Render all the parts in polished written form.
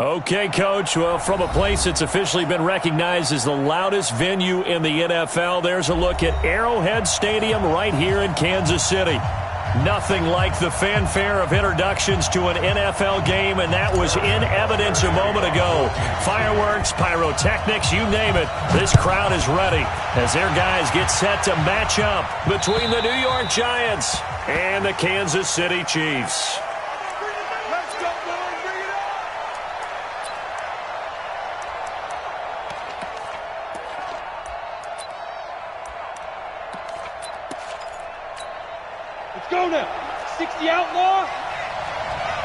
Okay, Coach. Well, from a place that's officially been recognized as the loudest venue in the NFL, there's a look at Arrowhead Stadium right here in Kansas City. Nothing like the fanfare of introductions to an NFL game, and that was in evidence a moment ago. Fireworks, pyrotechnics, you name it. This crowd is ready as their guys get set to match up between the New York Giants and the Kansas City Chiefs. Go now. 60 outlaw.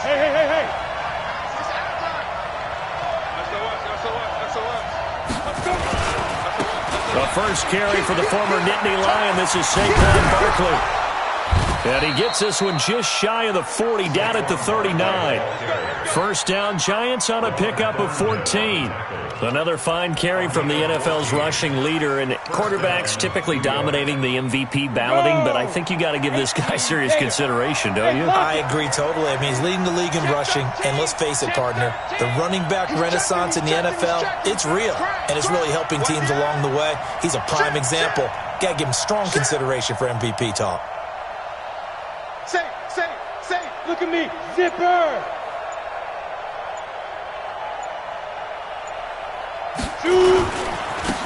Hey. The first carry for the former Nittany Lion. This is Saquon Barkley. And he gets this one just shy of the 40, down at the 39. First down, Giants on a pickup of 14. Another fine carry from the NFL's rushing leader, and quarterbacks typically dominating the MVP balloting, but I think you got to give this guy serious consideration, don't you? I agree totally. I mean, he's leading the league in rushing, and let's face it, partner, the running back renaissance in the NFL, it's real, and it's really helping teams along the way. He's a prime example. Got to give him strong consideration for MVP talk. Say, look at me, zipper.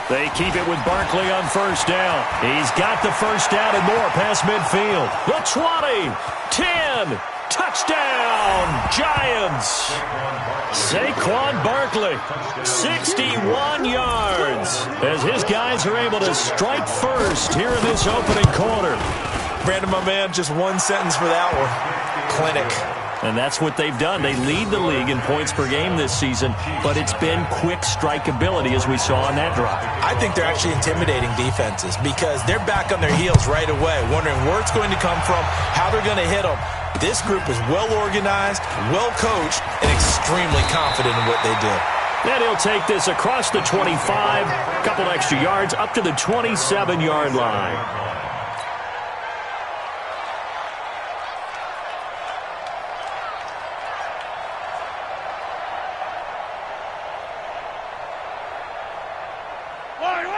They keep it with Barkley on first down. He's got the first down and more past midfield. The 20, 10, touchdown, Giants. Saquon Barkley, 61 yards, as his guys are able to strike first here in this opening quarter. Brandon, my man, just one sentence for that one. Clinic. And that's what they've done. They lead the league in points per game this season, but it's been quick strikeability as we saw on that drive. I think they're actually intimidating defenses because they're back on their heels right away, wondering where it's going to come from, how they're going to hit them. This group is well organized, well coached, and extremely confident in what they do. And he'll take this across the 25, a couple extra yards, up to the 27-yard line.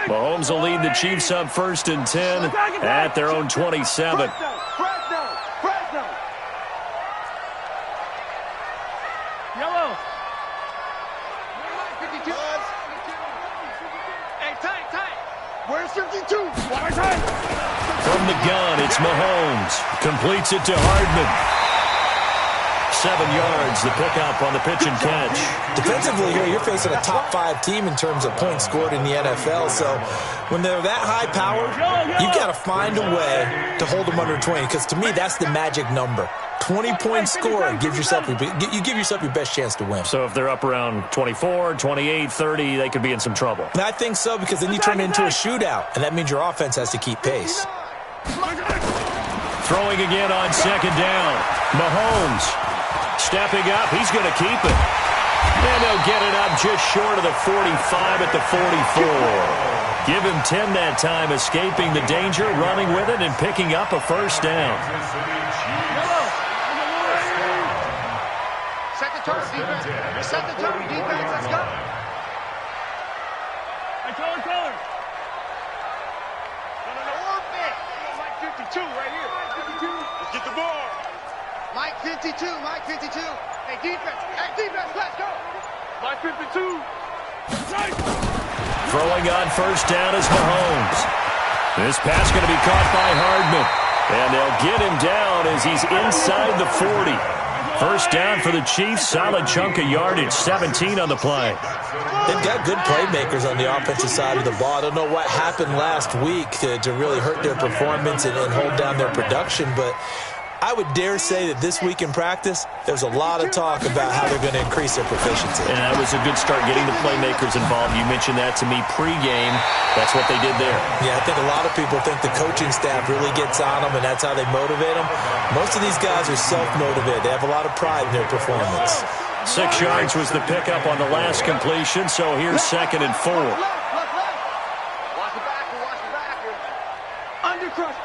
Mahomes will lead the Chiefs up 1st and 10 at their own 27. Fresno. Yellow. Hey, tight. Where's 52? Tight. From the gun, it's Mahomes. Completes it to Hardman. 7 yards, the pickup on the pitch and catch. Defensively here, you're facing a top 5 team in terms of points scored in the NFL. So when they're that high powered, you've got to find a way to hold them under 20. Because to me, that's the magic number. 20-point score gives yourself your best chance to win. So if they're up around 24, 28, 30, they could be in some trouble. And I think so, because then you turn it into a shootout, and that means your offense has to keep pace. Throwing again on second down. Mahomes stepping up. He's going to keep it. And they'll get it up just short of the 45 at the 44. Give him 10 that time, escaping the danger, running with it, and picking up a first down. Set the tone, defense. Set the tone, defense. Let's go. Hey, color. Orbit. Mike 52 right here. Mike 52. Let's get the ball. Mike 52. Hey, defense, let's go. Mike 52. Throwing on first down is Mahomes. This pass going to be caught by Hardman. And they'll get him down as he's inside the 40. First down for the Chiefs. Solid chunk of yardage. 17 on the play. They've got good playmakers on the offensive side of the ball. I don't know what happened last week to really hurt their performance and hold down their production, but I would dare say that this week in practice, there's a lot of talk about how they're going to increase their proficiency. And that was a good start, getting the playmakers involved. You mentioned that to me pregame. That's what they did there. Yeah, I think a lot of people think the coaching staff really gets on them, and that's how they motivate them. Most of these guys are self-motivated. They have a lot of pride in their performance. 6 yards was the pickup on the last completion, so here's 2nd and 4. Watch the back. Undercrush.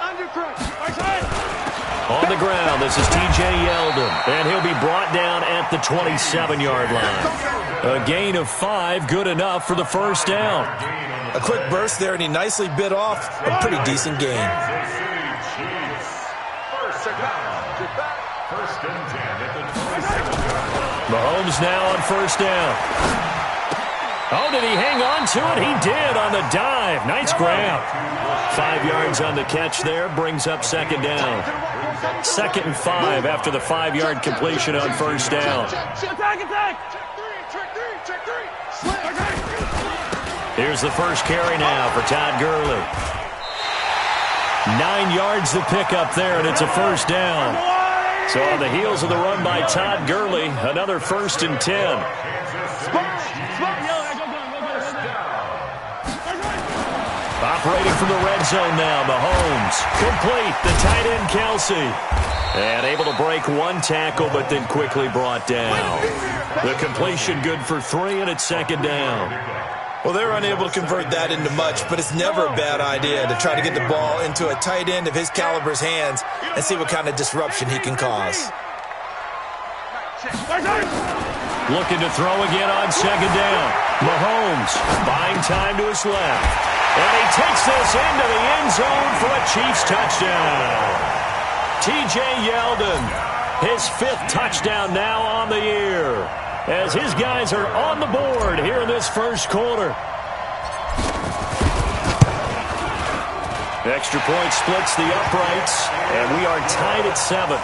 On the ground, this is T.J. Yeldon, and he'll be brought down at the 27-yard line. A gain of 5, good enough for the first down. A quick burst there, and he nicely bit off a pretty decent gain. Mahomes now on first down. Oh, did he hang on to it? He did on the dive. Nice grab. 5 yards on the catch there, brings up second down. 2nd and 5 after the 5-yard completion on first down. Here's the first carry now for Todd Gurley. 9 yards to pick up there, and it's a first down. So on the heels of the run by Todd Gurley, another 1st and 10. Operating from the red zone now, Mahomes. Complete, the tight end Kelsey. And able to break one tackle, but then quickly brought down. The completion good for 3, and it's second down. Well, they're unable to convert that into much, but it's never a bad idea to try to get the ball into a tight end of his caliber's hands and see what kind of disruption he can cause. Looking to throw again on second down. Mahomes buying time to his left. And he takes this into the end zone for a Chiefs touchdown. T.J. Yeldon, his 5th touchdown now on the year, as his guys are on the board here in this first quarter. The extra point splits the uprights, and we are tied at 7.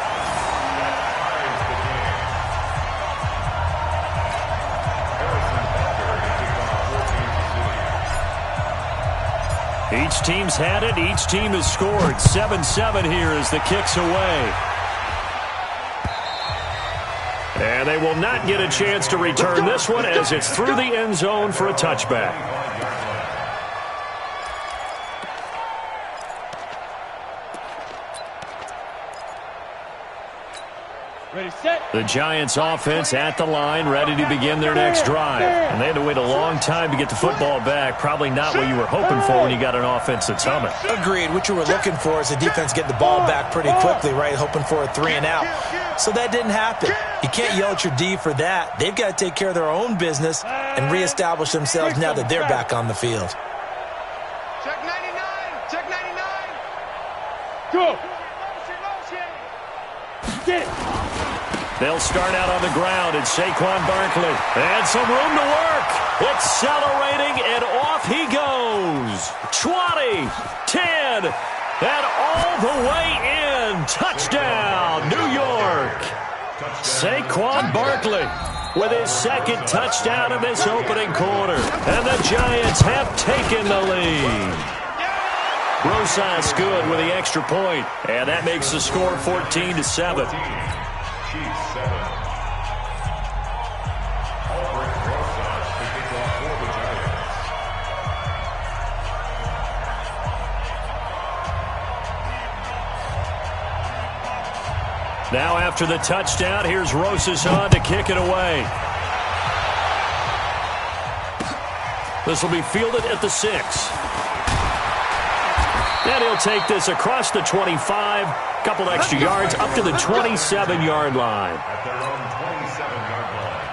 Each team's had it. Each team has scored. 7-7 here as the kick's away. And they will not get a chance to return this one as it's through the end zone for a touchback. Ready, set. The Giants offense at the line, ready to begin their next drive. And they had to wait a long time to get the football back. Probably not what you were hoping for when you got an offense that's humming. Agreed. What you were looking for is the defense get the ball back pretty quickly, right? Hoping for a 3 and out. So that didn't happen. You can't yell at your D for that. They've got to take care of their own business and reestablish themselves now that they're back on the field. Check 99. Check 99. Go. Get it. They'll start out on the ground. It's Saquon Barkley. And some room to work. Accelerating, and off he goes. 20, 10, and all the way in. Touchdown, New York. Saquon Barkley with his 2nd touchdown in this opening quarter. And the Giants have taken the lead. Rosas good with the extra point. And that makes the score 14-7. Now after the touchdown, here's Rosas on to kick it away. This will be fielded at the 6. And he'll take this across the 25, couple extra yards up to the 27-yard line. At their own 27-yard line.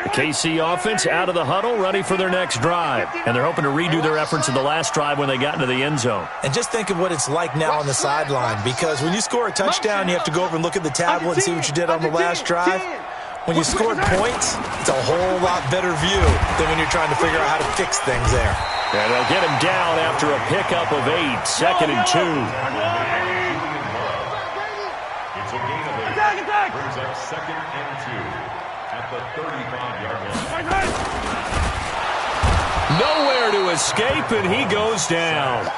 The KC offense out of the huddle, ready for their next drive. And they're hoping to redo their efforts in the last drive when they got into the end zone. And just think of what it's like now on the sideline, because when you score a touchdown, you have to go over and look at the tablet and see what you did on the last drive. When you scored points, it's a whole lot better view than when you're trying to figure out how to fix things there. And they'll get him down after a pickup of 8, 2nd and 2. It's a gain of 8. Brings up 2nd and 2 at the 35-yard line. Nowhere to escape, and he goes down.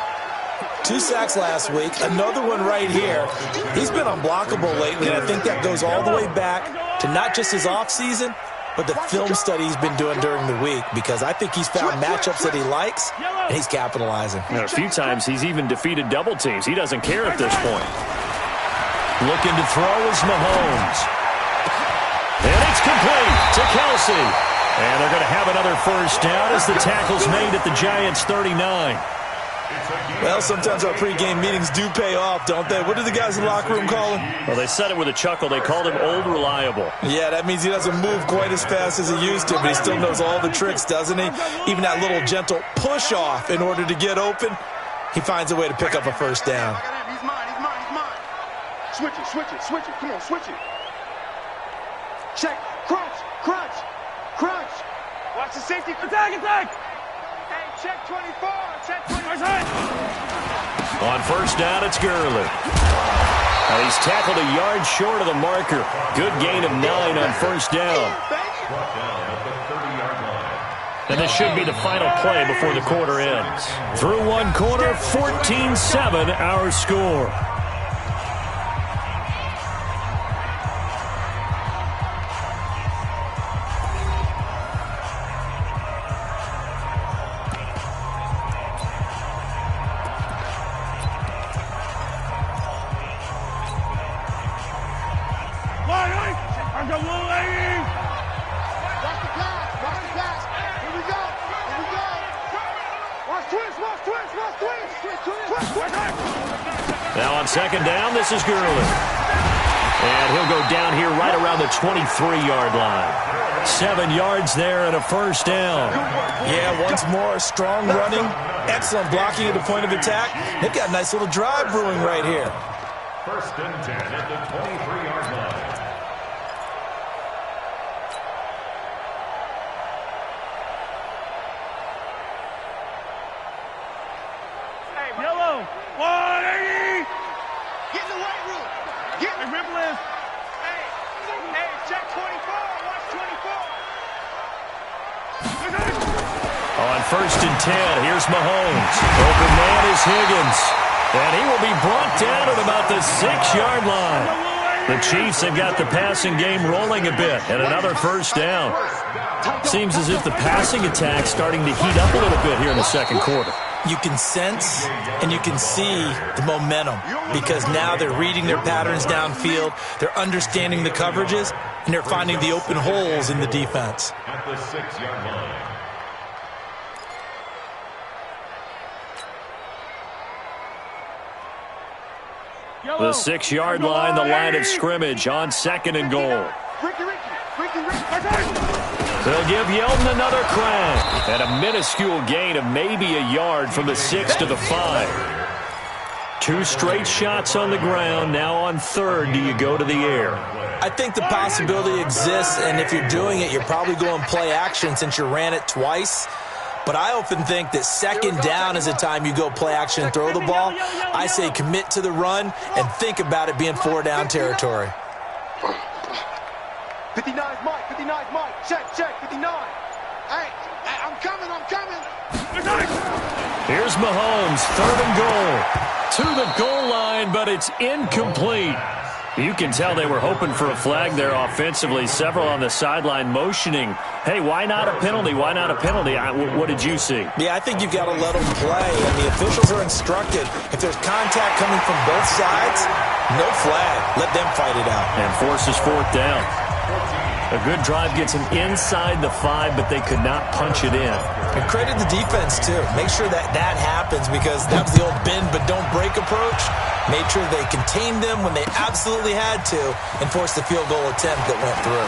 2 sacks last week, another one right here. He's been unblockable lately, and I think that goes all the way back to not just his offseason, but the film study he's been doing during the week, because I think he's found matchups that he likes, and he's capitalizing. And a few times he's even defeated double teams. He doesn't care at this point. Looking to throw is Mahomes. And it's complete to Kelsey. And they're going to have another first down as the tackle's made at the Giants' 39. Well, sometimes our pregame meetings do pay off, don't they? What do the guys in the locker room call him? Well, they said it with a chuckle. They called him Old Reliable. Yeah, that means he doesn't move quite as fast as he used to, but he still knows all the tricks, doesn't he? Even that little gentle push-off in order to get open, he finds a way to pick up a first down. He's mine. Switch it. Come on, switch it. Check. Crunch. Watch the safety. Attack. Hey, check 24. On first down, it's Gurley. And he's tackled a yard short of the marker. Good gain of 9 on first down. And this should be the final play before the quarter ends. Through one quarter, 14-7 our score. Now on second down, this is Gurley. And he'll go down here right around the 23-yard line. 7 yards there and a first down. Yeah, once more, strong running, excellent blocking at the point of attack. They've got a nice little drive brewing right here. First and 10 at the 23-yard line. Yellow. 180. Get in the weight room. Get in the rib lift. Hey, check 24. Watch 24. On first and 10, here's Mahomes. Open man is Higgins. And he will be brought down at about the 6-yard line. The Chiefs have got the passing game rolling a bit, and another first down. Seems as if the passing attack's starting to heat up a little bit here in the second quarter. You can sense and you can see the momentum because now they're reading their patterns downfield, they're understanding the coverages, and they're finding the open holes in the defense. At the 6-yard line. The 6-yard line, the line of scrimmage on second and goal. They'll give Yeldon another crack. And a minuscule gain of maybe a yard from the 6 to the 5. 2 straight shots on the ground. Now on third, do you go to the air? I think the possibility exists, and if you're doing it, you're probably going play action since you ran it twice. But I often think that second down is the time you go play action and throw the ball. I say commit to the run and think about it being 4-down territory. 59's Mike. Check. 59. Hey, I'm coming. Here's Mahomes, third and goal. To the goal line, but it's incomplete. You can tell they were hoping for a flag there offensively. Several on the sideline motioning. Hey, why not a penalty? Why not a penalty? What did you see? Yeah, I think you've got to let them play, and the officials are instructed. If there's contact coming from both sides, no flag. Let them fight it out. And forces fourth down. A good drive gets them inside the 5, but they could not punch it in. And credit the defense, too. Make sure that happens because that was the old bend but don't break approach. Made sure they contained them when they absolutely had to and forced the field goal attempt that went through.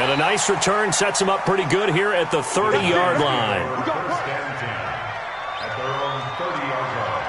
And a nice return sets them up pretty good here at the 30-yard line. First and 10 at their own 30-yard line.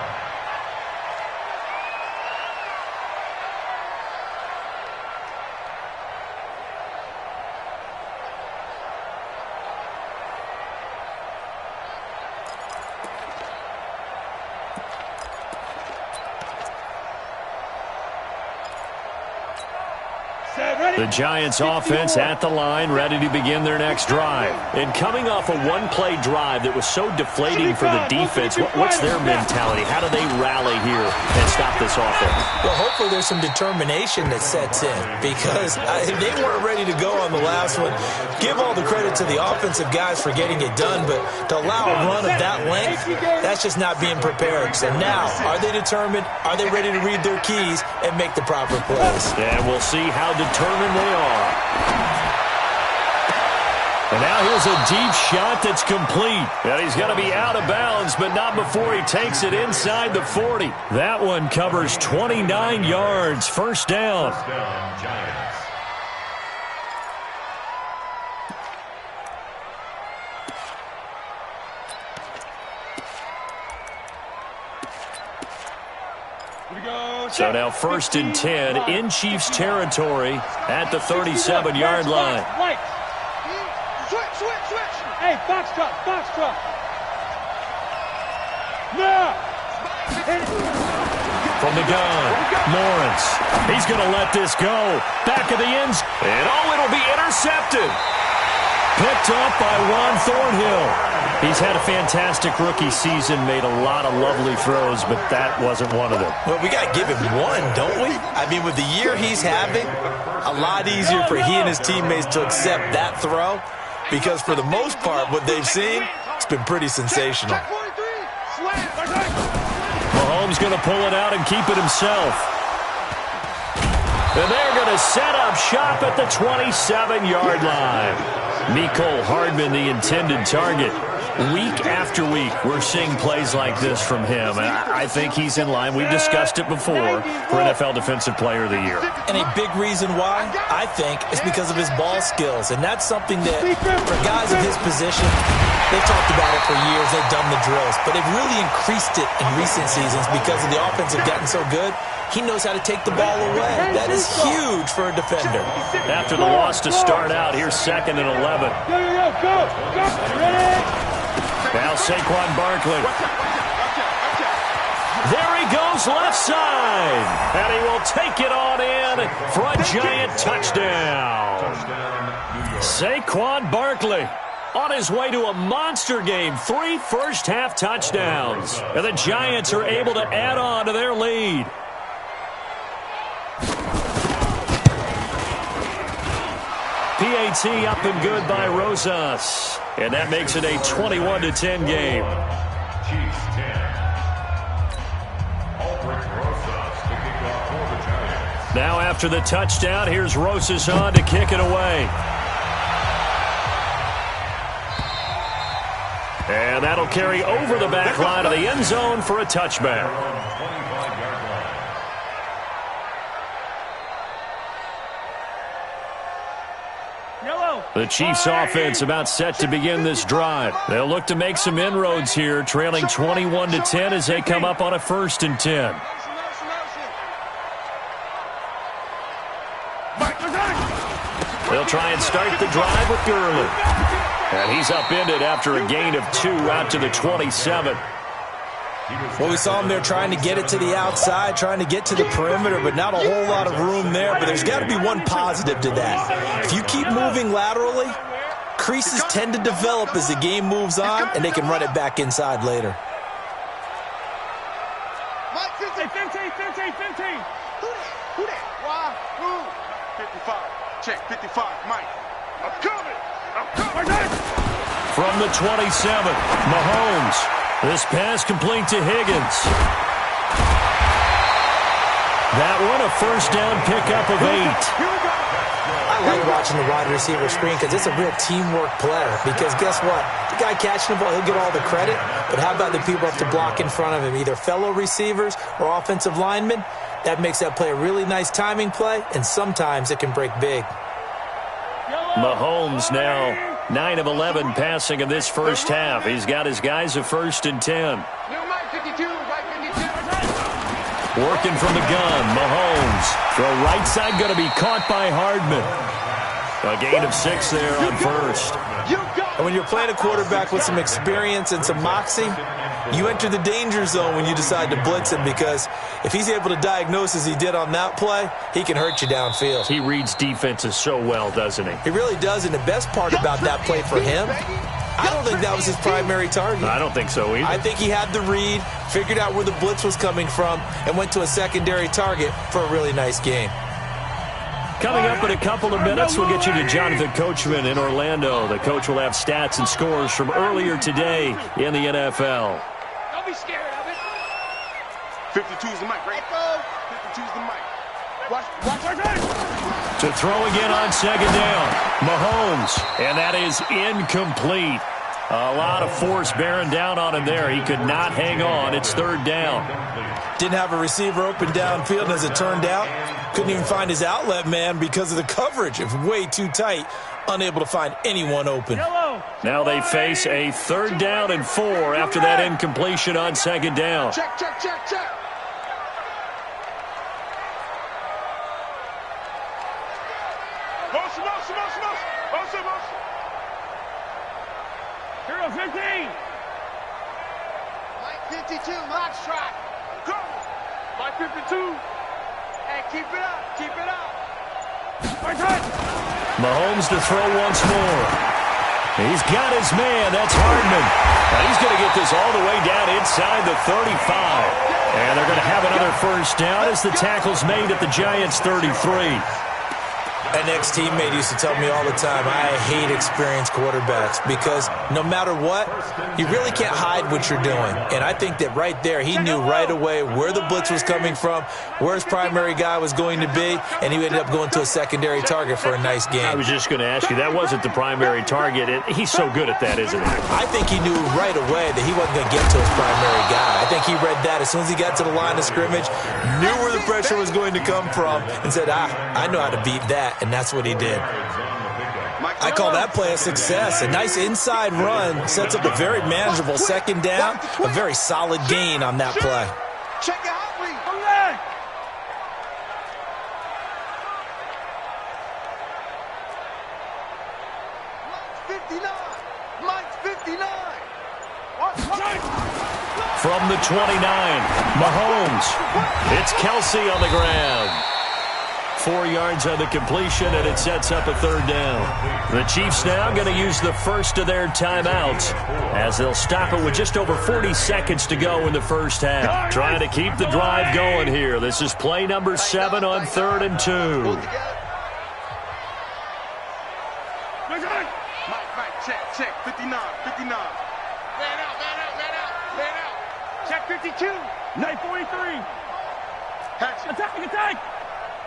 The Giants offense at the line, ready to begin their next drive. And coming off a one-play drive that was so deflating for the defense, what's their mentality? How do they rally here and stop this offense? Well, hopefully there's some determination that sets in because they weren't ready to go on the last one. Give all the credit to the offensive guys for getting it done, but to allow a run of that length, that's just not being prepared. So now, are they determined? Are they ready to read their keys and make the proper plays? And we'll see how determined they are. And now here's a deep shot that's complete. And he's going to be out of bounds, but not before he takes it inside the 40. That one covers 29 yards. First down. First down, Giants. So now 1st and 10 in Chiefs territory at the 37-yard line. Switch. Hey, box truck. No! From the gun, Lawrence. He's going to let this go. Back of the ends. And it'll be intercepted. Picked up by Ron Thornhill. He's had a fantastic rookie season, made a lot of lovely throws, but that wasn't one of them. Well, we got to give him one, don't we? I mean, with the year he's having, a lot easier for he and his teammates to accept that throw because for the most part, what they've seen, it's been pretty sensational. Mahomes going to pull it out and keep it himself. And they're going to set up shop at the 27-yard line. Mecole Hardman, the intended target. Week after week, we're seeing plays like this from him. And I think he's in line. We've discussed it before for NFL Defensive Player of the Year. And a big reason why, I think, is because of his ball skills. And that's something that, for guys of his position, they've talked about it for years. They've done the drills. But they've really increased it in recent seasons because of the offense have gotten so good. He knows how to take the ball away. That is huge for a defender. After the loss to start out, here's 2nd and 11. Go. Ready? Now Saquon Barkley. There he goes left side. And he will take it on in for a Giant touchdown. Saquon Barkley on his way to a monster game. 3 first-half touchdowns. And the Giants are able to add on to their lead. PAT up and good by Rosas. And that makes it a 21-10 game. Chiefs 10. Albrecht Rosas to kick off for the Giants. Now after the touchdown, here's Rosas on to kick it away. And that'll carry over the back line of the end zone for a touchback. The Chiefs offense about set to begin this drive. They'll look to make some inroads here, trailing 21-10 as they come up on a 1st and 10. They'll try and start the drive with Gurley. And he's upended after a gain of 2 out to the 27. Well, we saw him there trying to get it to the outside, trying to get to the perimeter, but not a whole lot of room there. But there's got to be one positive to that. If you keep moving laterally, creases tend to develop as the game moves on, and they can run it back inside later. Mike, 15. Who that? Why? Who? 55. Check, 55. Mike. I'm coming. From the 27, Mahomes. This pass complete to Higgins. That one a first down pickup of 8. I like watching the wide receiver screen because it's a real teamwork play. Because guess what? The guy catching the ball, he'll get all the credit. But how about the people who have to block in front of him, either fellow receivers or offensive linemen? That makes that play a really nice timing play, and sometimes it can break big. Mahomes now 9 of 11 passing in this first half. He's got his guys a 1st and 10. Working from the gun, Mahomes. Throw right side going to be caught by Hardman. A gain of 6 there on first. And when you're playing a quarterback with some experience and some moxie, you enter the danger zone when you decide to blitz him, because if he's able to diagnose as he did on that play, he can hurt you downfield. He reads defenses so well, doesn't he? He really does, and the best part about that play for him, I don't think that was his primary target. I don't think so either. I think he had the read, figured out where the blitz was coming from, and went to a secondary target for a really nice gain. Coming up in a couple of minutes, we'll get you to Jonathan Coachman in Orlando. The coach will have stats and scores from earlier today in the NFL. Don't be scared of it. 52 is the mic, right? 52 is the mic. Watch it. To throw again on second down, Mahomes, and that is incomplete. A lot of force bearing down on him there. He could not hang on. It's third down. Didn't have a receiver open downfield, and as it turned out, couldn't even find his outlet man because of the coverage. It was way too tight, unable to find anyone open. Now they face a third down and 4 after that incompletion on second down. Check. Motion. Hero 15. Mike 52, Mox trot. Go. Mike 52. Hey, keep it up. Right side. Mahomes to throw once more. He's got his man. That's Hardman. Now he's going to get this all the way down inside the 35. And they're going to have another first down as the tackle's made at the Giants' 33. An ex-teammate used to tell me all the time, I hate experienced quarterbacks because no matter what, you really can't hide what you're doing. And I think that right there, he knew right away where the blitz was coming from, where his primary guy was going to be, and he ended up going to a secondary target for a nice game. I was just going to ask you, that wasn't the primary target. He's so good at that, isn't he? I think he knew right away that he wasn't going to get to his primary guy. I think he read that as soon as he got to the line of scrimmage, knew where the pressure was going to come from, and said, I know how to beat that. And that's what he did. I call that play a success. A nice inside run sets up a very manageable second down, a very solid gain on that play. Check it out, Lee. Mike's 59. From the 29, Mahomes. It's Kelsey on the ground. 4 yards on the completion, and it sets up a third down. The Chiefs now going to use the first of their timeouts as they'll stop it with just over 40 seconds to go in the first half. Trying to keep the drive going here. This is play number 7 on 3rd and 2. Mike, check. 59. Man out. Check 52. Night 43. Attack.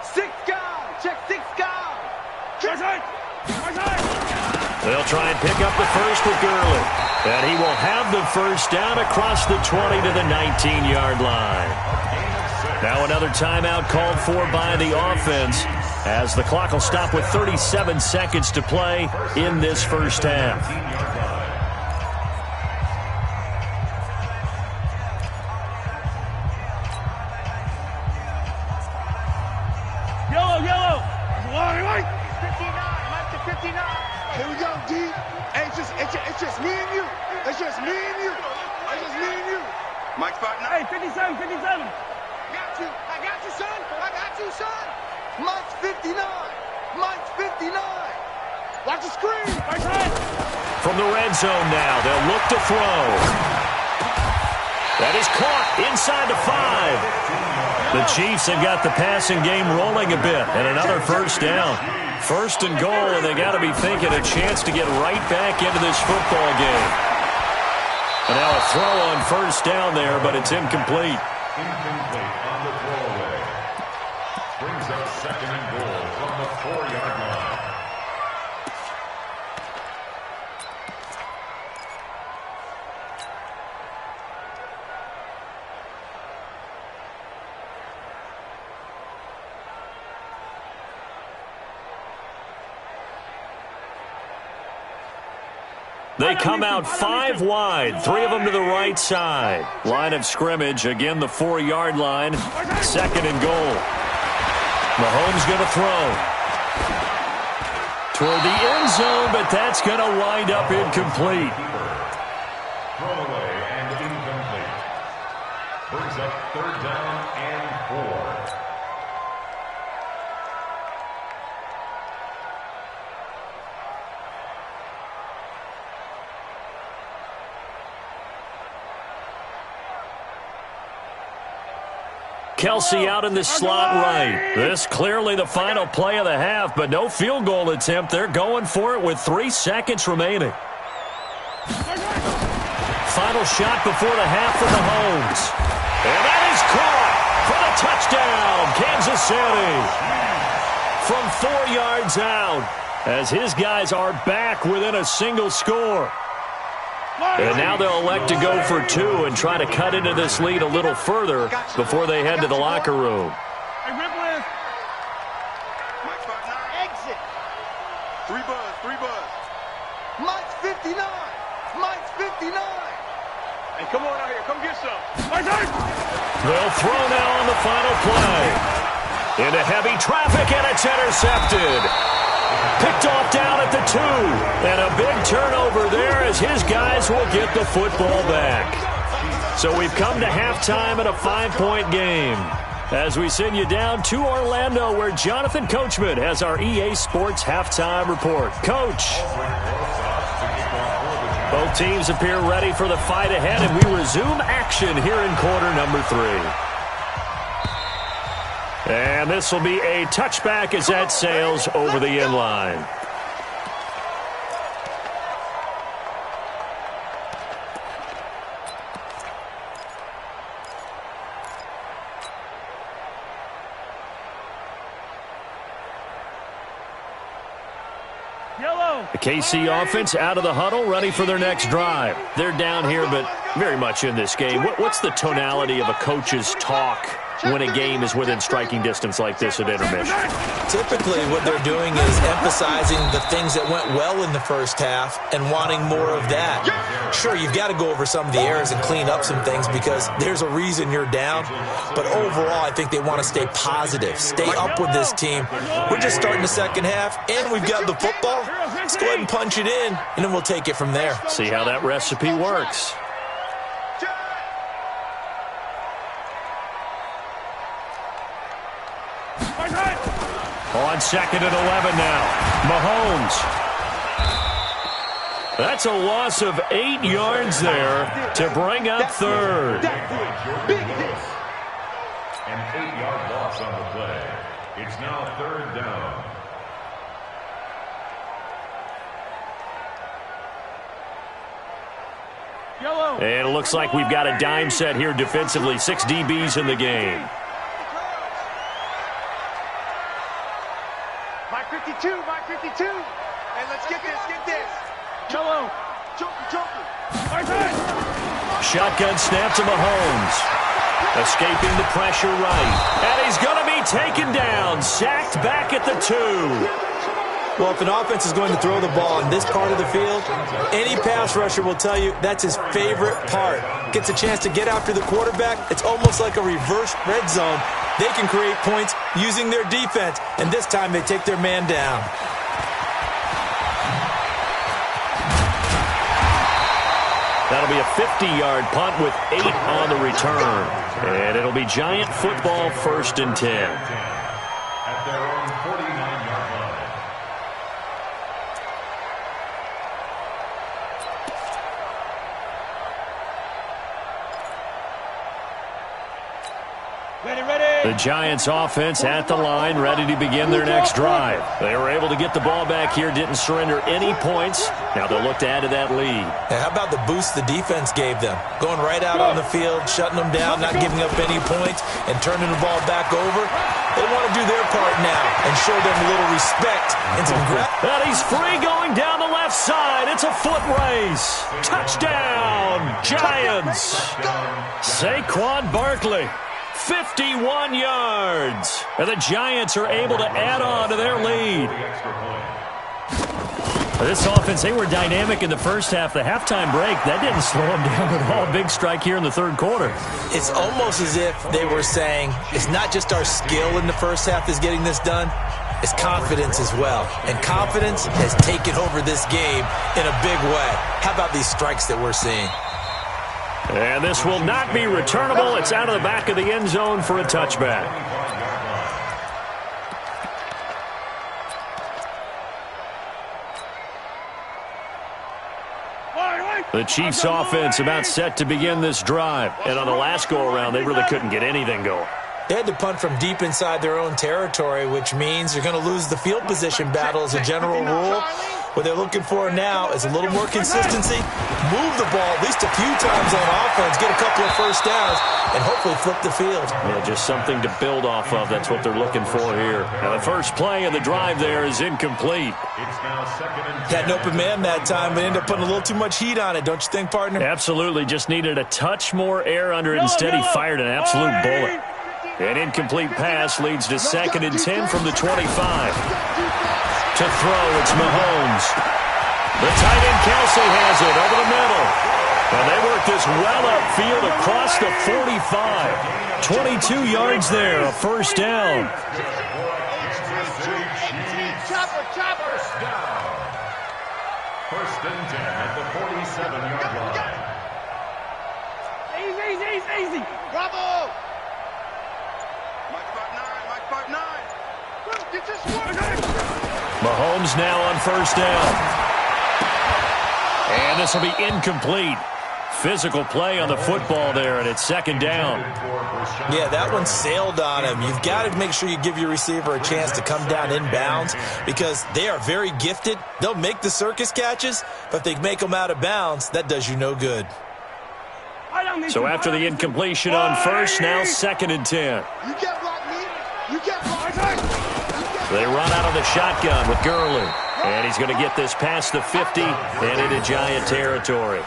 6 guys. Check 6 guys. Right side. They'll try and pick up the first with Gurley. And he will have the first down across the 20 to the 19-yard line. Now another timeout called for by the offense as the clock will stop with 37 seconds to play in this first half. Yellow. White. 59. Mike to 59. Here we go, D. Hey, it's just me and you. It's just me and you. Mike's 59. Hey, 57. I got you, son. Mike's 59. Watch the screen. Right side. From the red zone now, they'll look to throw. That is caught inside the 5. The Chiefs have got the passing game rolling a bit, and another first down. First and goal, and they got to be thinking a chance to get right back into this football game. And now a throw on first down there, but it's incomplete. Incomplete on the throwaway. Brings up second and goal from the 4-yard line. They come out 5 wide, 3 of them to the right side. Line of scrimmage, again the 4-yard line, second and goal. Mahomes going to throw. toward the end zone, but that's going to wind up incomplete. Throwaway and incomplete. Brings up 3rd down and 4. Kelsey out in the slot right. This clearly the final play of the half, but no field goal attempt. They're going for it with 3 seconds remaining. Final shot before the half for Mahomes. And that is caught for the touchdown, Kansas City. From 4 yards out, as his guys are back within a single score. And now they'll elect to go for 2 and try to cut into this lead a little further before they head to the locker room. Exit. 3 buzz. Mike's 59. Mike's 59. Hey, come on out here. Come get some. They'll throw now on the final play. Into heavy traffic, and it's intercepted. Picked off down at the 2. And a big turnover there as his guys will get the football back. So we've come to halftime in a 5-point game. As we send you down to Orlando, where Jonathan Coachman has our EA Sports halftime report. Coach. Both teams appear ready for the fight ahead, and we resume action here in quarter number 3. And this will be a touchback as that sails over the end line. The KC offense out of the huddle, ready for their next drive. They're down here, but very much in this game. What's the tonality of a coach's talk when a game is within striking distance like this at intermission? Typically, what they're doing is emphasizing the things that went well in the first half and wanting more of that. Sure, you've got to go over some of the errors and clean up some things because there's a reason you're down. But overall, I think they want to stay positive, stay up with this team. We're just starting the second half, and we've got the football. Let's go ahead and punch it in, and then we'll take it from there. See how that recipe works. On 2nd and 11 now. Mahomes. That's a loss of 8 yards there to bring up 3rd. An 8-yard loss on the play. It's now 3rd down. And it looks like we've got a dime set here defensively. 6 DBs in the game. Mike 52. Hey, let's get this. Joker. Shotgun snap to Mahomes. Escaping the pressure right. And he's going to be taken down. Sacked back at the 2. Well, if an offense is going to throw the ball in this part of the field, any pass rusher will tell you that's his favorite part. Gets a chance to get after the quarterback. It's almost like a reverse red zone. They can create points using their defense, and this time they take their man down. That'll be a 50-yard punt with 8 on the return. And it'll be Giant football, 1st and 10. At their own 49-yard line. The Giants offense at the line, ready to begin their next drive. They were able to get the ball back here, didn't surrender any points. Now they'll look to add to that lead. Yeah, how about the boost the defense gave them? Going right out on the field, shutting them down, not giving up any points, and turning the ball back over. They want to do their part now and show them a little respect and some gratitude. And he's free going down the left side. It's a foot race. Touchdown, Giants. Saquon Barkley. 51 yards. And the Giants are able to add on to their lead. This offense, they were dynamic in the first half. The halftime break, that didn't slow them down at all. Big strike here in the 3rd quarter. It's almost as if they were saying, it's not just our skill in the first half that's getting this done. is confidence as well. And confidence has taken over this game in a big way. How about these strikes that we're seeing? And this will not be returnable. It's out of the back of the end zone for a touchback. The Chiefs offense about set to begin this drive. And on the last go-around, they really couldn't get anything going. They had to punt from deep inside their own territory, which means you're going to lose the field position battle as a general rule. What they're looking for now is a little more consistency, move the ball at least a few times on offense, get a couple of first downs, and hopefully flip the field. Yeah, just something to build off of. That's what they're looking for here. Now, the first play of the drive there is incomplete. It's now 2nd and 10. Had an open man that time, but ended up putting a little too much heat on it, don't you think, partner? Absolutely. Just needed a touch more air under it. Instead, he fired an absolute bullet. An incomplete pass leads to 2nd and 10 from the 25. To throw, it's Mahomes. The tight end Kelsey has it over the middle. And they work this well upfield across the 45. 22 yards there, a first down. First and 10 at the 47-yard line. Easy. Bravo! Mike 5'9", Get this one! Mahomes now on first down. And this will be incomplete. Physical play on the football there, and it's 2nd down. Yeah, that one sailed on him. You've got to make sure you give your receiver a chance to come down inbounds because they are very gifted. They'll make the circus catches, but if they make them out of bounds, that does you no good. So after the incompletion on first, now 2nd and 10. You can't block me. You can't block me. They run out of the shotgun with Gurley. And he's going to get this past the 50 and into Giant territory.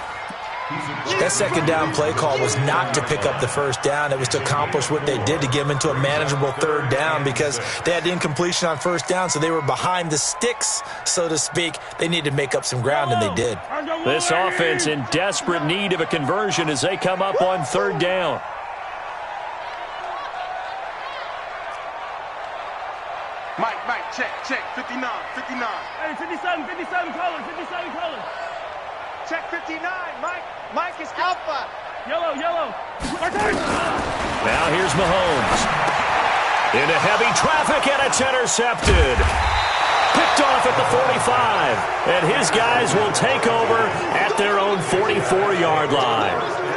That 2nd down play call was not to pick up the first down. It was to accomplish what they did to get them into a manageable 3rd down because they had the incompletion on first down, so they were behind the sticks, so to speak. They needed to make up some ground, and they did. This offense in desperate need of a conversion as they come up on 3rd down. Mike, check, 59. Hey, 57 colors. Check 59, Mike is alpha. Yellow. Now here's Mahomes. Into heavy traffic, and it's intercepted. Picked off at the 45. And his guys will take over at their own 44-yard line.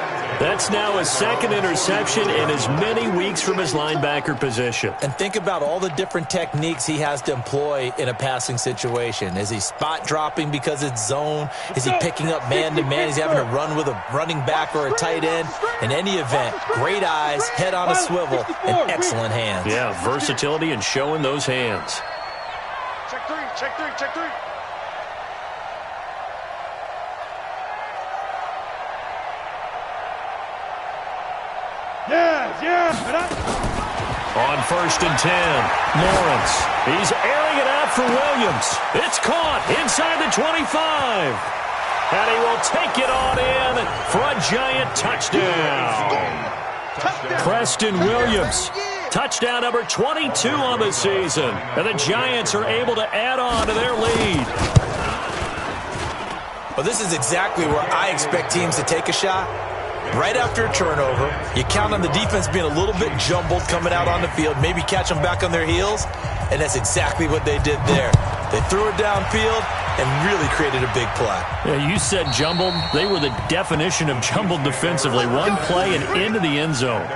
That's now his 2nd interception in as many weeks from his linebacker position. And think about all the different techniques he has to employ in a passing situation. Is he spot dropping because it's zone? Is he picking up man-to-man? He's having to run with a running back or a tight end? In any event, great eyes, head on a swivel, and excellent hands. Yeah, versatility and showing those hands. Check three. On 1st and 10, Lawrence. He's airing it out for Williams. It's caught inside the 25. And he will take it on in for a Giant touchdown. Preston Williams. Touchdown number 22 on the season. And the Giants are able to add on to their lead. Well, this is exactly where I expect teams to take a shot. Right after a turnover, you count on the defense being a little bit jumbled coming out on the field, maybe catch them back on their heels, and that's exactly what they did there. They threw it downfield and really created a big play. Yeah, you said jumbled. They were the definition of jumbled defensively. One play and into the end zone.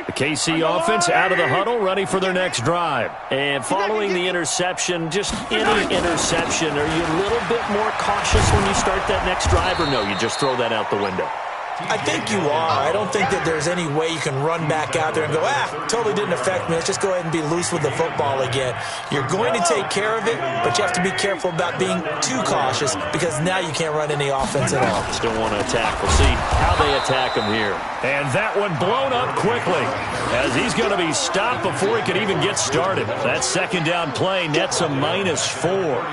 The KC offense out of the huddle, ready for their next drive. And following the interception, just any interception, are you a little bit more cautious when you start that next drive, or no, you just throw that out the window? I think you are. I don't think that there's any way you can run back out there and go, totally didn't affect me. Let's just go ahead and be loose with the football again. You're going to take care of it, but you have to be careful about being too cautious because now you can't run any offense at all. Still want to attack. We'll see how they attack him here. And that one blown up quickly as he's going to be stopped before he could even get started. That 2nd down play nets a -4.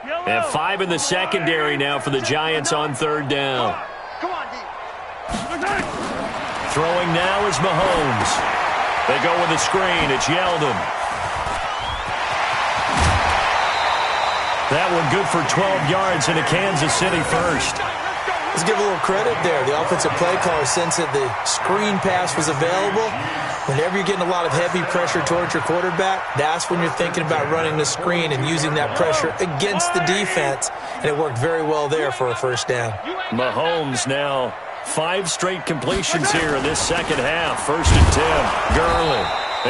And 5 in the secondary now for the Giants on third down. Come on, D. Throwing now is Mahomes. They go with a screen. It's Yeldon. That one good for 12 yards into Kansas City first. Let's give a little credit there. The offensive play caller sensed that the screen pass was available. Whenever you're getting a lot of heavy pressure towards your quarterback, that's when you're thinking about running the screen and using that pressure against the defense. And it worked very well there for a first down. Mahomes now 5 straight completions here in this second half. 1st and 10. Gurley.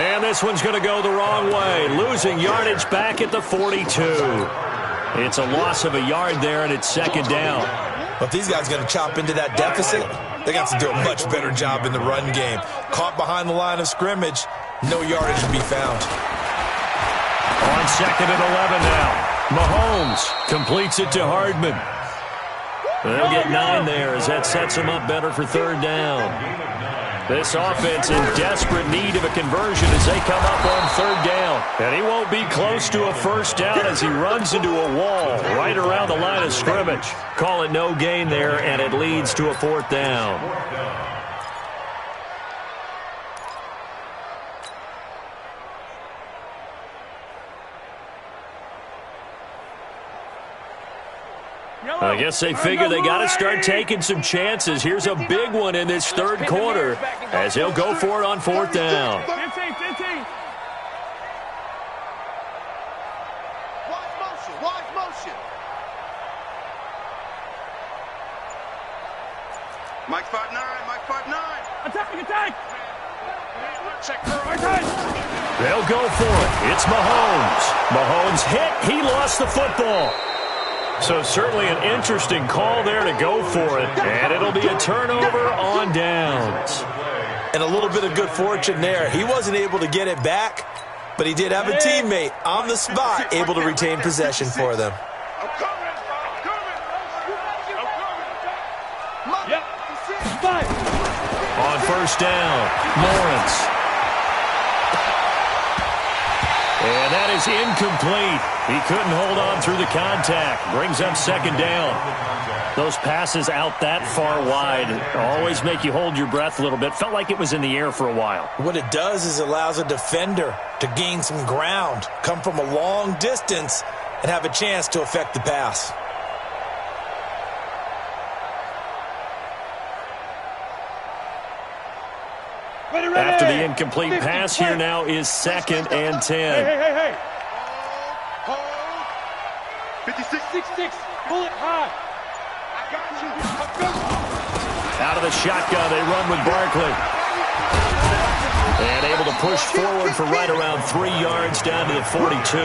And this one's going to go the wrong way. Losing yardage back at the 42. It's a loss of a yard there, and it's 2nd down. But these guys going to chop into that deficit. They got to do a much better job in the run game. Caught behind the line of scrimmage, no yardage to be found. On 2nd and 11 now. Mahomes completes it to Hardman. They'll get 9 there as that sets him up better for 3rd down. This offense in desperate need of a conversion as they come up on 3rd down. And he won't be close to a first down as he runs into a wall right around the line of scrimmage. Call it no gain there, and it leads to a 4th down. I guess they figure they got to start taking some chances. Here's a big one in this 3rd quarter as he'll go for it on 4th down. 15. Wide motion. Mike 5'9", Mike 5'9". Attack. Check. They'll go for it. It's Mahomes. Mahomes hit. He lost the football. So certainly an interesting call there to go for it. And it'll be a turnover on downs. And a little bit of good fortune there. He wasn't able to get it back, but he did have a teammate on the spot able to retain possession for them. I'm coming. Yep. 5. On 1st down, Lawrence. And that is incomplete. He couldn't hold on through the contact. Brings up 2nd down. Those passes out that far wide always make you hold your breath a little bit. Felt like it was in the air for a while. What it does is allows a defender to gain some ground, come from a long distance, and have a chance to affect the pass. After the incomplete pass, here now is 2nd and 10. Hey. Hold. 56. 6. Pull it high. I got you. I'm good. Out of the shotgun, they run with Barkley. And able to push forward for right around 3 yards down to the 42.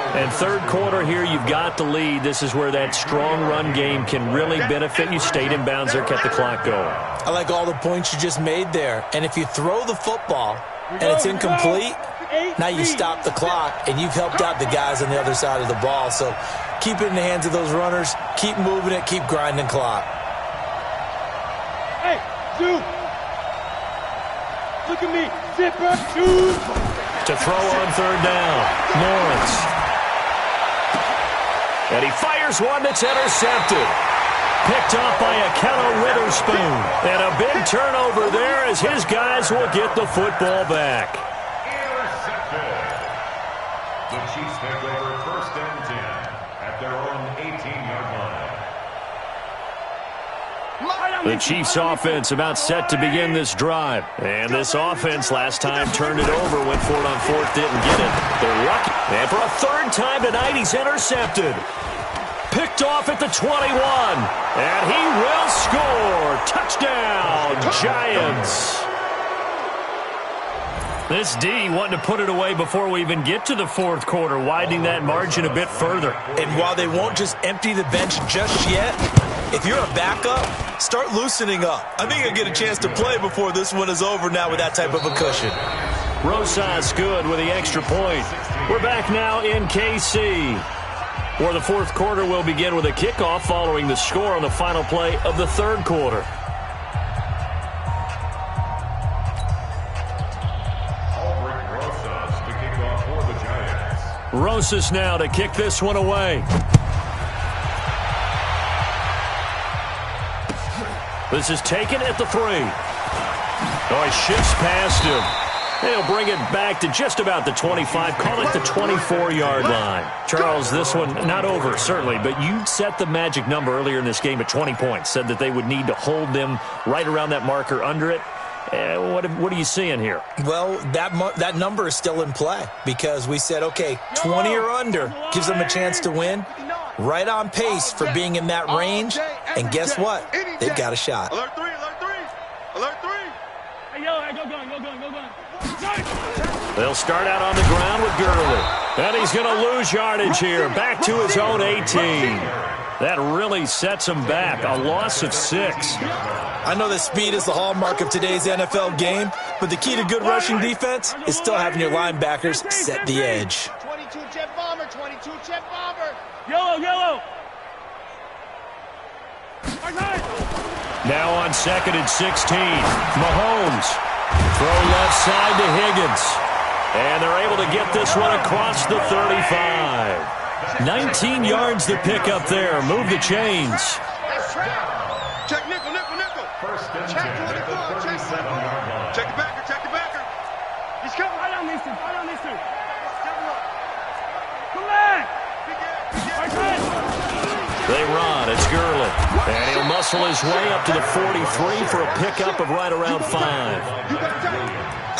And 3rd quarter here, you've got the lead. This is where that strong run game can really benefit you. Stayed in bounds there, kept the clock going. I like all the points you just made there. And if you throw the football and it's incomplete, now you stop the clock, and you've helped out the guys on the other side of the ball. So keep it in the hands of those runners. Keep moving it. Keep grinding clock. Hey, shoot. Look at me. Zipper, shoot. To throw on 3rd down, Lawrence. And he fires one that's intercepted. Picked off by Akello Witherspoon. And a big turnover there as his guys will get the football back. Intercepted. The Chiefs take over 1st and 10 at their own 18-yard line. The Chiefs offense about set to begin this drive. And this offense last time turned it over, went for it on 4th, didn't get it. They're lucky. And for a 3rd time tonight, he's intercepted. Picked off at the 21. And he will score. Touchdown, Giants. This D wanting to put it away before we even get to the 4th quarter, widening that margin a bit further. And while they won't just empty the bench just yet, if you're a backup, start loosening up. I think you'll get a chance to play before this one is over now with that type of a cushion. Rosas good with the extra point. We're back now in KC, where the 4th quarter will begin with a kickoff following the score on the final play of the 3rd quarter. Rosas to kick off for the Giants. Rosas now to kick this one away. This is taken at the 3. Oh, he shifts past him. He'll bring it back to just about the 25. Call it the 24-yard line. Charles, this one not over, certainly, but you set the magic number earlier in this game at 20 points. Said that they would need to hold them right around that marker under it. What are you seeing here? Well, that number is still in play because we said, okay, 20 or under gives them a chance to win. Right on pace for being in that range. And guess what? They've got a shot. Alert 3, alert 3, alert 3. Hey, go going. They'll start out on the ground with Gurley. And he's going to lose yardage here. Back to his own 18. That really sets him back. A loss of 6. I know that speed is the hallmark of today's NFL game, but the key to good rushing defense is still having your linebackers set the edge. 22 jet bomber, 22 jet bomber. Yellow. Now on 2nd and 16. Mahomes. Throw left side to Higgins. And they're able to get this one across the 35. 19 yards to pick up there. Move the chains. Check nickel. First and 10 Check at the 37-yard line. Check the backer. He's coming. Right on these two. Come back. They run. It's Gurley. And he'll muscle his way up to the 43 for a pickup of right around 5.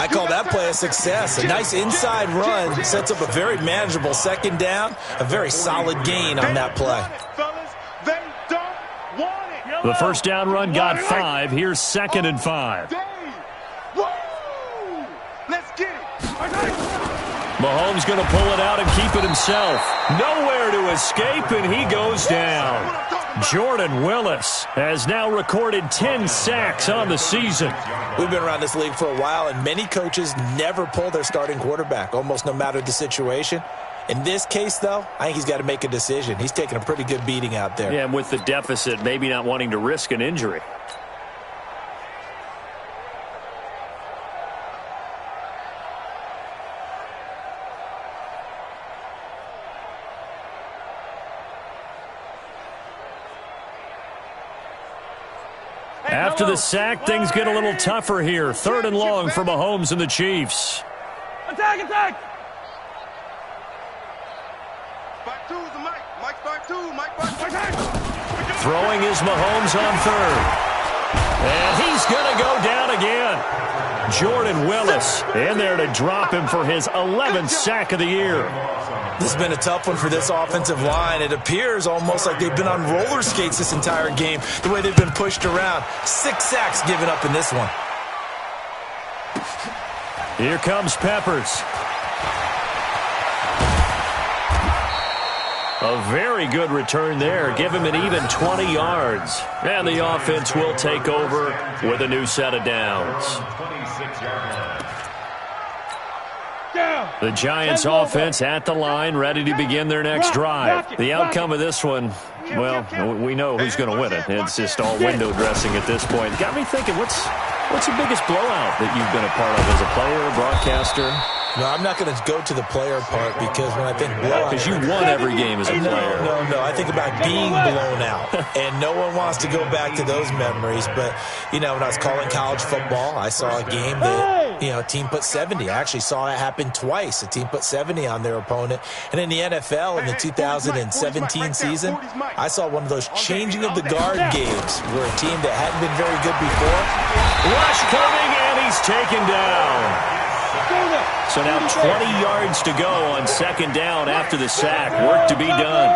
I call that play a success. A nice inside run sets up a very manageable 2nd down. A very solid gain on that play. Fellas, they don't want it. The first down run got 5. Here's 2nd and 5. Woo! Let's get it. Mahomes going to pull it out and keep it himself. Nowhere to escape, and he goes down. Jordan Willis has now recorded 10 sacks on the season. We've been around this league for a while, and many coaches never pull their starting quarterback, almost no matter the situation. In this case, though, I think he's got to make a decision. He's taking a pretty good beating out there. Yeah, and with the deficit, maybe not wanting to risk an injury. After the sack, things get a little tougher here. 3rd and long for Mahomes and the Chiefs. Attack! Spot 2 is the Mike. Mike spot 2. Mike spot 2. Throwing is Mahomes on 3rd. And he's going to go down again. Jordan Willis in there to drop him for his 11th sack of the year. This has been a tough one for this offensive line. It appears almost like they've been on roller skates this entire game, the way they've been pushed around. 6 sacks given up in this one. Here comes Peppers. A very good return there. Give him an even 20 yards. And the offense will take over with a new set of downs. 26-yard line. The Giants offense at the line, ready to begin their next drive. The outcome of this one, well, we know who's going to win it. It's just all window dressing at this point. Got me thinking, what's the biggest blowout that you've been a part of as a player or broadcaster? No, I'm not going to go to the player part because when I think blowout... Because you won every game as a player. No. I think about being blown out. And no one wants to go back to those memories. But, when I was calling college football, I saw a game that, a team put 70. I actually saw it happen twice. A team put 70 on their opponent. And in the NFL, in the 2017 season, I saw one of those changing of the guard games where a team that hadn't been very good before... Rush coming, and he's taken down. So now 20 yards to go on 2nd down after the sack. Work to be done.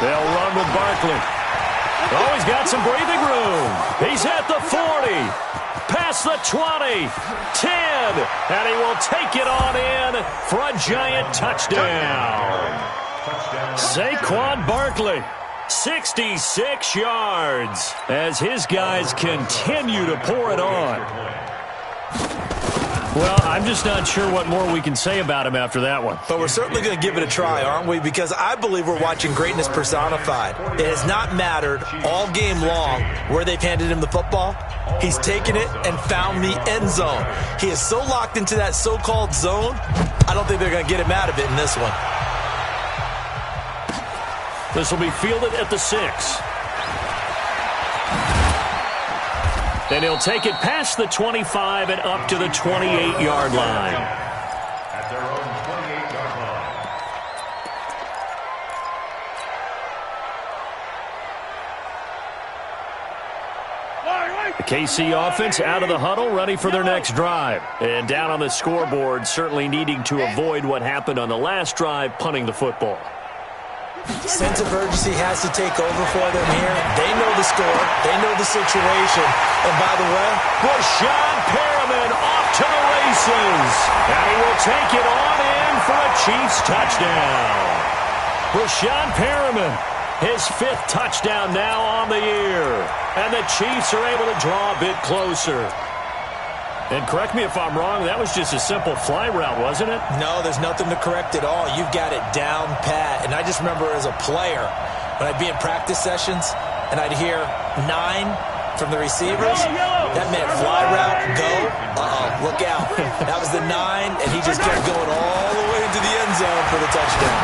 They'll run with Barkley. Oh, he's got some breathing room. He's at the 40. Past the 20. 10. And he will take it on in for a giant touchdown. Saquon Barkley. 66 yards as his guys continue to pour it on. Well, I'm just not sure what more we can say about him after that one. But we're certainly going to give it a try, aren't we? Because I believe we're watching greatness personified. It has not mattered all game long where they've handed him the football. He's taken it and found the end zone. He is so locked into that so-called zone, I don't think they're going to get him out of it in this one. This will be fielded at the 6. Then he'll take it past the 25 and up to the 28-yard line. At their own 28-yard line. The KC offense out of the huddle, ready for their next drive. And down on the scoreboard, certainly needing to avoid what happened on the last drive, punting the football. Sense of urgency has to take over for them here. They know the score. They know the situation. And by the way, Rashawn Perriman off to the races. And he will take it on in for a Chiefs touchdown. Rashawn Perriman, his 5th touchdown now on the year. And the Chiefs are able to draw a bit closer. And correct me if I'm wrong, that was just a simple fly route, wasn't it? no, there's nothing to correct at all. You've got it down pat. And I just remember as a player, when I'd be in practice sessions and I'd hear 9 from the receivers, that meant fly route, go, look out. That was the 9, and he just kept going all the way into the end zone for the touchdown.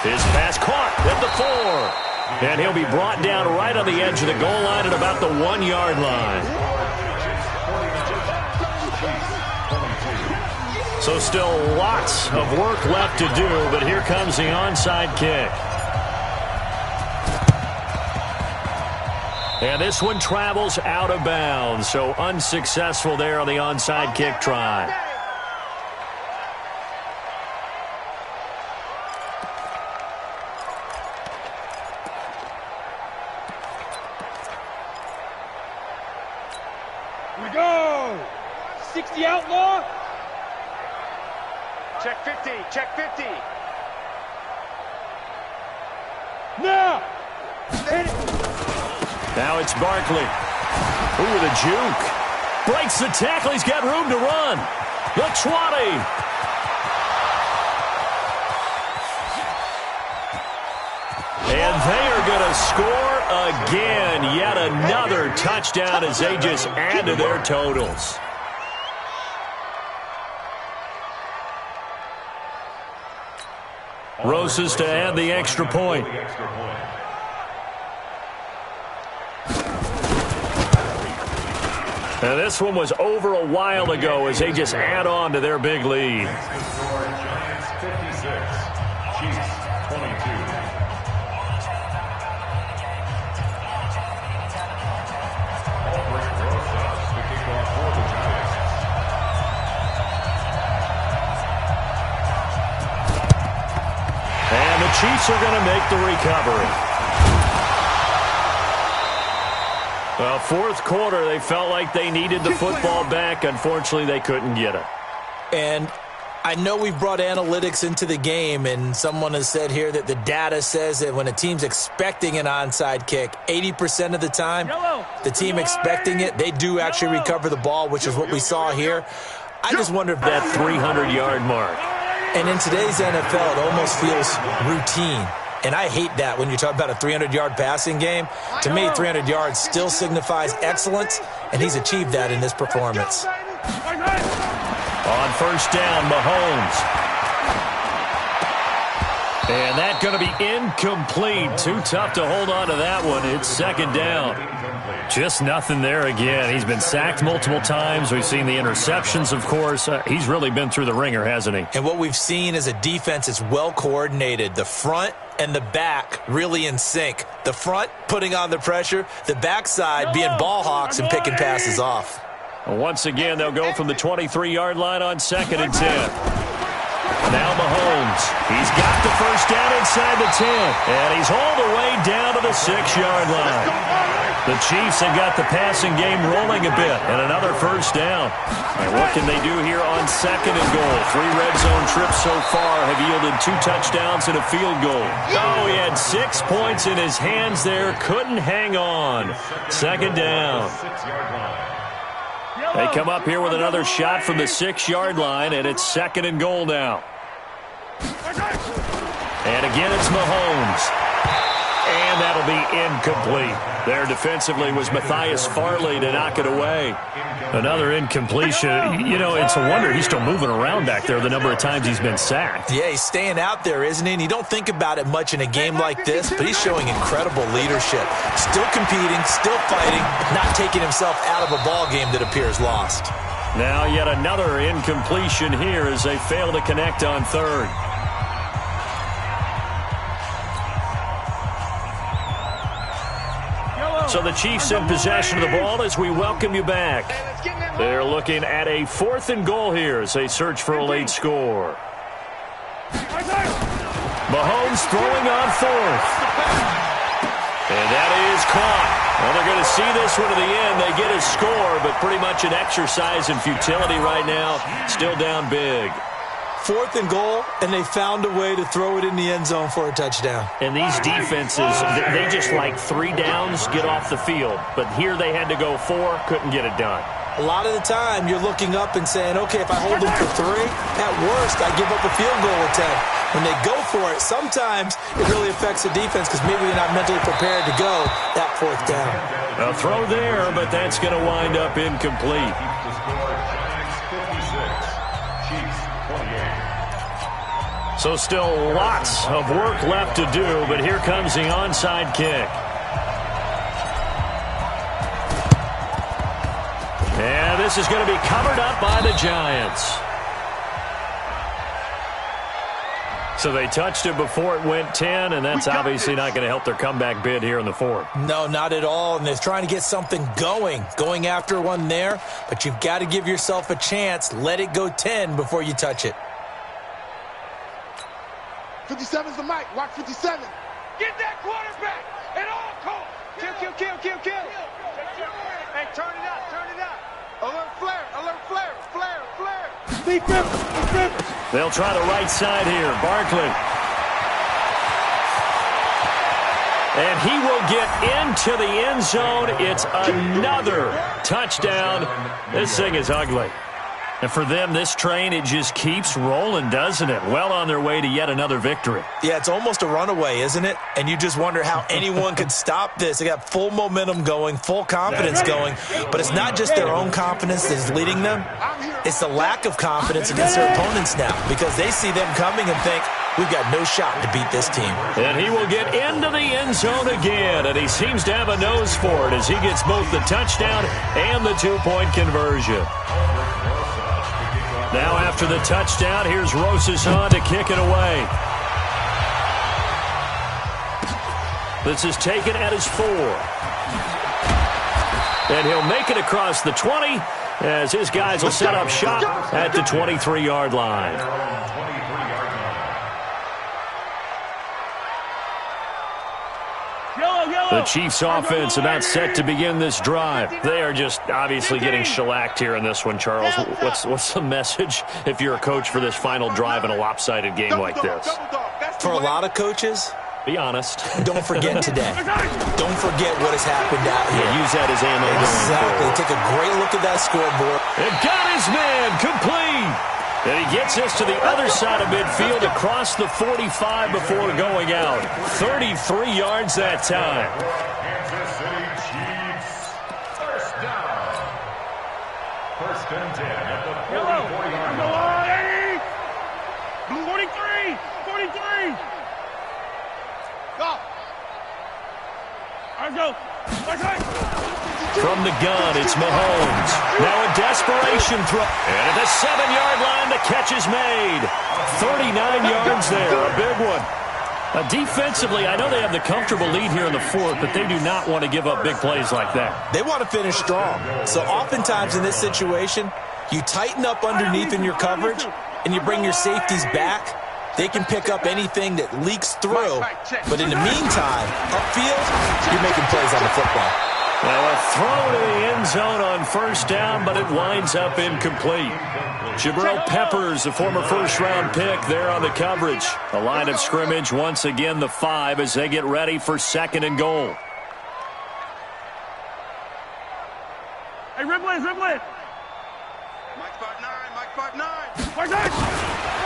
His pass caught at the 4. And he'll be brought down right on the edge of the goal line at about the 1-yard line. So still lots of work left to do, but here comes the onside kick. And this one travels out of bounds, so unsuccessful there on the onside kick try. Here we go. 60 outlaw. Check 50. Check 50. Now. Now it's Barkley. Ooh, with a juke. Breaks the tackle. He's got room to run. The 20. And they are going to score again. Yet another touchdown as they just add to their totals. Rosas to add the extra point. Now this one was over a while ago as they just add on to their big lead. Giants 56, Chiefs 22. Rosas, the kickoff for the Giants. And the Chiefs are going to make the recovery. Well, 4th quarter, they felt like they needed the football back. Unfortunately, they couldn't get it. And I know we've brought analytics into the game, and someone has said here that the data says that when a team's expecting an onside kick, 80% of the time, the team expecting it, they do actually recover the ball, which is what we saw here. I just wonder if That 300-yard mark. And in today's NFL, it almost feels routine. And I hate that when you talk about a 300-yard passing game. To me, 300 yards still signifies excellence, and he's achieved that in this performance. On first down, Mahomes. And that's going to be incomplete. Too tough to hold on to that one. It's 2nd down. Just nothing there again. He's been sacked multiple times. We've seen the interceptions, of course. He's really been through the ringer, hasn't he? And what we've seen is a defense that's well coordinated. The front and the back really in sync. The front putting on the pressure, the backside being ball hawks and picking passes off. Once again, they'll go from the 23-yard line on 2nd and 10. Now Mahomes. He's got the first down inside the 10. And he's all the way down to the 6-yard line. The Chiefs have got the passing game rolling a bit. And another first down. And what can they do here on 2nd and goal? 3 red zone trips so far have yielded 2 touchdowns and a field goal. Oh, he had 6 points in his hands there. Couldn't hang on. 2nd down. They come up here with another shot from the 6-yard line, and it's 2nd and goal now. And again, it's Mahomes. And that'll be incomplete. There defensively was Matthias Farley to knock it away. Another incompletion. You know, it's a wonder he's still moving around back there the number of times he's been sacked. Yeah, he's staying out there, isn't he? And you don't think about it much in a game like this, but he's showing incredible leadership. Still competing, still fighting, not taking himself out of a ball game that appears lost. Now yet another incompletion here as they fail to connect on 3rd. So the Chiefs in possession of the ball as we welcome you back. They're looking at a 4th and goal here as they search for a late score. Mahomes throwing on 4th. And that is caught. Well, they're going to see this one to the end. They get a score, but pretty much an exercise in futility right now. Still down big. 4th and goal, and they found a way to throw it in the end zone for a touchdown. And these defenses, they just like 3 downs, get off the field. But here they had to go 4, couldn't get it done. A lot of the time, you're looking up and saying, okay, if I hold them for 3, at worst, I give up a field goal attempt. When they go for it, sometimes it really affects the defense because maybe they're not mentally prepared to go that 4th down. A throw there, but that's going to wind up incomplete. So still lots of work left to do, but here comes the onside kick. And this is going to be covered up by the Giants. So they touched it before it went 10, and that's obviously not going to help their comeback bid here in the 4th. No, not at all, and they're trying to get something going after one there, but you've got to give yourself a chance. Let it go 10 before you touch it. 57's the mic. Watch 57. Get that quarterback at all costs. Kill. Hey, turn it out. Alert flare. Defense. They'll try the right side here. Barkley. And he will get into the end zone. It's another touchdown. This thing is ugly. And for them, this train, it just keeps rolling, doesn't it? Well on their way to yet another victory. Yeah, it's almost a runaway, isn't it? And you just wonder how anyone could stop this. They got full momentum going, full confidence going. But it's not just their own confidence that's leading them. It's the lack of confidence against their opponents now because they see them coming and think, we've got no shot to beat this team. And he will get into the end zone again, and he seems to have a nose for it as he gets both the touchdown and the 2-point conversion. Now after the touchdown, here's Rosas on to kick it away. This is taken at his 4. And he'll make it across the 20 as his guys will set up shop at the 23-yard line. The Chiefs offense about set to begin this drive. They are just obviously getting shellacked here in this one, Charles. What's the message if you're a coach for this final drive in a lopsided game like this? For a lot of coaches, be honest. Don't forget today. Don't forget what has happened out here. Yeah, use that as ammo. Exactly. Take a great look at that scoreboard. And got his man complete. And he gets us to the other side of midfield across the 45 before going out. 33 yards that time. Kansas City Chiefs, first down. First and 10 at the 44-yard line. 43. Go. Let's go. From the gun, it's Mahomes. Now a desperation throw. And at the 7-yard line, the catch is made. 39 yards there, a big one. Defensively, I know they have the comfortable lead here in the 4th, but they do not want to give up big plays like that. They want to finish strong. So oftentimes in this situation, you tighten up underneath in your coverage, and you bring your safeties back. They can pick up anything that leaks through. But in the meantime, upfield, you're making plays on the football. Now a throw to the end zone on first down, but it winds up incomplete. Jabril Peppers, a former first-round pick, there on the coverage. The line of scrimmage, once again, the 5 as they get ready for 2nd and goal. Hey, Ripley.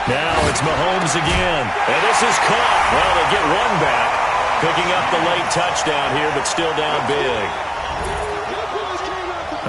Now it's Mahomes again. And this is caught. Well, they get one back. Picking up the late touchdown here, but still down big.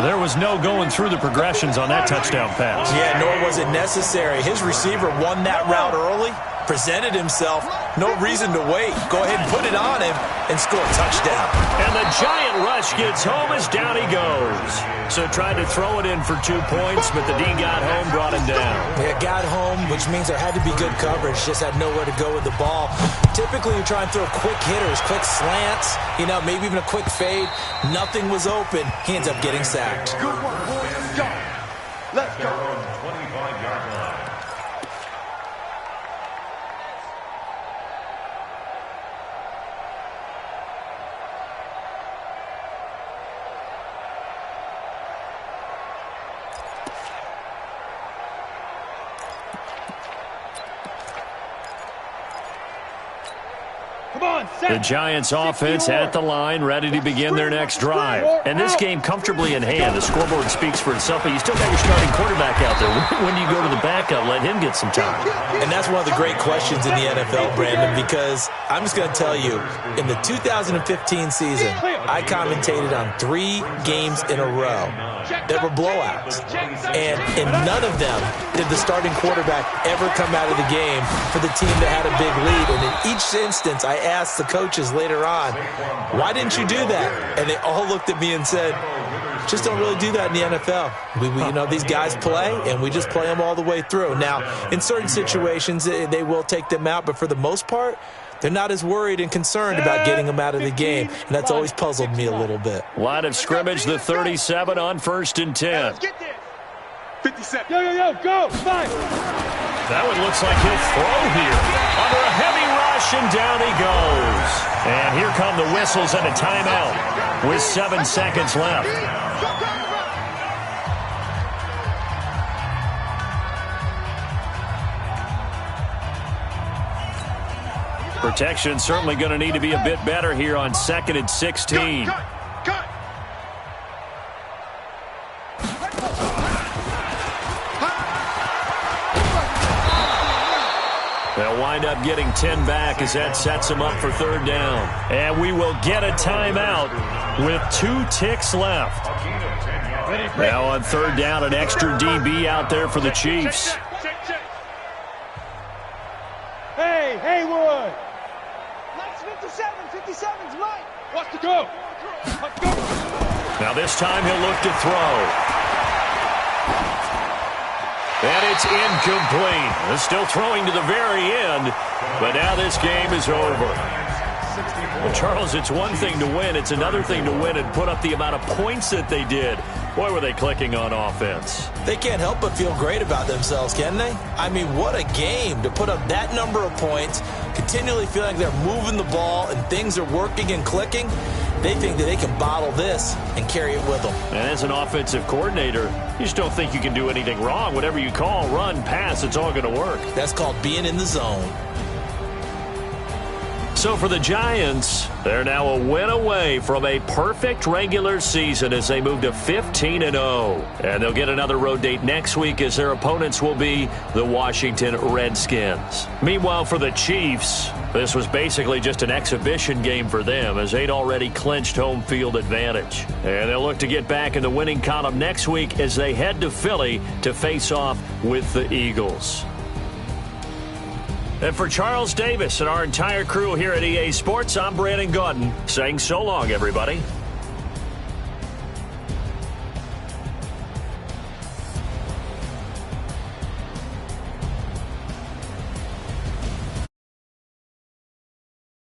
There was no going through the progressions on that touchdown pass. Yeah, nor was it necessary. His receiver won that route early, presented himself. No reason to wait. Go ahead and put it on him and score a touchdown. And the giant rush gets home as down he goes. So tried to throw it in for 2 points, but the D got home, brought him down. Yeah, got home, which means there had to be good coverage. Just had nowhere to go with the ball. Typically, you try and throw quick hitters, quick slants, maybe even a quick fade. Nothing was open. He ends up getting sacked. Good work, boys. Let's go. Let's go. 25-yard line. The Giants offense at the line, ready to begin their next drive. And this game comfortably in hand. The scoreboard speaks for itself, but you still got your starting quarterback out there. When you go to the backup, let him get some time. And that's one of the great questions in the NFL, Brandon, because I'm just going to tell you, in the 2015 season, I commentated on 3 games in a row that were blowouts. And in none of them did the starting quarterback ever come out of the game for the team that had a big lead. And in each instance, I asked the coaches later on, why didn't you do that? And they all looked at me and said, just don't really do that in the NFL. These guys play, and we just play them all the way through. Now, in certain situations, they will take them out, but for the most part, they're not as worried and concerned about getting them out of the game, and that's always puzzled me a little bit. Line of scrimmage, the 37 on 1st and 10. 57. Yo, go. 5. That one looks like he'll throw here. Under a heavy rush, and down he goes. And here come the whistles and a timeout with 7 seconds left. Protection certainly going to need to be a bit better here on 2nd and 16. Cut. They'll wind up getting 10 back as that sets them up for 3rd down. And we will get a timeout with 2 ticks left. Now on 3rd down, an extra DB out there for the Chiefs. Hey, Haywood. Mike's 57. 57's Mike. What's to go? Let's go. Now this time he'll look to throw. And it's incomplete. They're still throwing to the very end, but now this game is over. Well, Charles, it's one thing to win. It's another thing to win and put up the amount of points that they did. Boy, were they clicking on offense. They can't help but feel great about themselves, can they? I mean, what a game to put up that number of points, continually feeling like they're moving the ball and things are working and clicking. They think that they can bottle this and carry it with them. And as an offensive coordinator, you just don't think you can do anything wrong. Whatever you call, run, pass, it's all going to work. That's called being in the zone. So for the Giants, they're now a win away from a perfect regular season as they move to 15-0. And they'll get another road date next week as their opponents will be the Washington Redskins. Meanwhile, for the Chiefs, this was basically just an exhibition game for them as they'd already clinched home field advantage. And they'll look to get back in the winning column next week as they head to Philly to face off with the Eagles. And for Charles Davis and our entire crew here at EA Sports, I'm Brandon Gaudin saying so long, everybody.